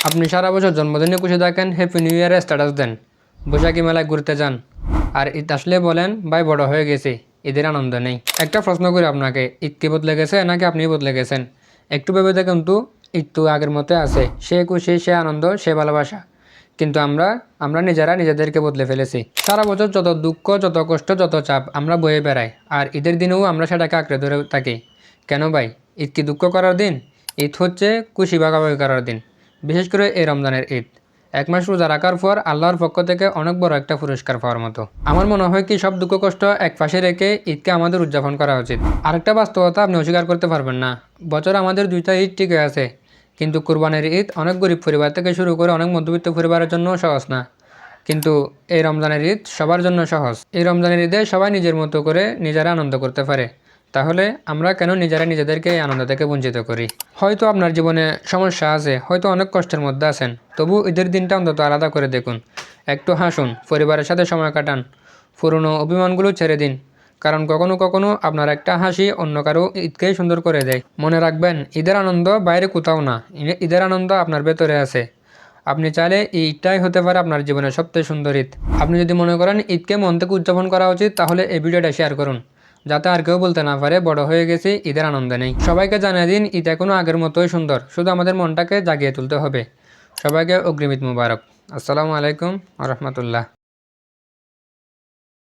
আপনি সারা বছর জন্মদিনে খুশি থাকেন, হ্যাপি নিউ ইয়ারে স্ট্যাটাস দেন, বৈশাখী মেলায় ঘুরতে যান, আর ঈদ আসলে বলেন ভাই বড় হয়ে গেছি, ঈদের আনন্দ নেই। একটা প্রশ্ন করি আপনাকে, ঈদ কি বদলে গেছে নাকি আপনি বদলে গেছেন? একটু ভেবে দেখুন তো, ঈদ তো আগের মতো আছে, সে খুশি, সে আনন্দ, সে ভালোবাসা। কিন্তু আমরা আমরা নিজেরা নিজেদেরকে বদলে ফেলেছি। সারা বছর যত দুঃখ, যত কষ্ট, যত চাপ আমরা বয়ে বেড়াই, আর ঈদের দিনেও আমরা সেটাকে আঁকড়ে ধরে থাকি। কেন ভাই? ঈদ কি দুঃখ করার দিন? ঈদ হচ্ছে খুশি ভাগাভাগি করার দিন। বিশেষ করে এই রমজানের ঈদ, এক মাস রোজা রাখার পর আল্লাহর পক্ষ থেকে অনেক বড় একটা পুরস্কার পাওয়ার মতো। আমার মনে হয় কি, সব দুঃখ কষ্ট এক পাশে রেখে ঈদকে আমাদের উদযাপন করা উচিত। আরেকটা বাস্তবতা আপনি অস্বীকার করতে পারবেন না, বছর আমাদের দুইটা ঈদ টিকে আছে, কিন্তু কুরবানির ঈদ অনেক গরিব পরিবার থেকে শুরু করে অনেক মধ্যবিত্ত পরিবারের জন্য সহজ না। কিন্তু এই রমজানের ঈদ সবার জন্য সহজ। এই রমজানের ঈদে সবাই নিজের মতো করে নিজেরা আনন্দ করতে পারে। তাহলে আমরা কেন নিজেরা নিজেদেরকে এই আনন্দ থেকে বঞ্চিত করি? হয়তো আপনার জীবনে সমস্যা আছে, হয়তো অনেক কষ্টের মধ্যে আছেন, তবু ঈদের দিনটা অন্তত আলাদা করে দেখুন। একটু হাসুন, পরিবারের সাথে সময় কাটান, পুরনো অভিমানগুলো ছেড়ে দিন। কারণ কখনো কখনো আপনার একটা হাসি অন্য কারো ঈদকেই সুন্দর করে দেয়। মনে রাখবেন, ঈদের আনন্দ বাইরে কোথাও না, ঈদের আনন্দ আপনার ভেতরে আছে। আপনি চাইলে এই ঈদটাই হতে পারে আপনার জীবনের সবচেয়ে সুন্দর ঈদ। আপনি যদি মনে করেন ঈদকে মন থেকে উদযাপন করা উচিত, তাহলে এই ভিডিওটা শেয়ার করুন, যাতে আর কেউ বলতে না পারে বড় হয়ে গেছি, ঈদের আনন্দ নেই। সবাইকে জানিয়ে দিন, ঈদ এখনও আগের মতোই সুন্দর, শুধু আমাদের মনটাকে জাগিয়ে তুলতে হবে। সবাইকে অগ্রিম ঈদ মুবারক। আসসালামু আলাইকুম ওয়া রাহমাতুল্লাহ।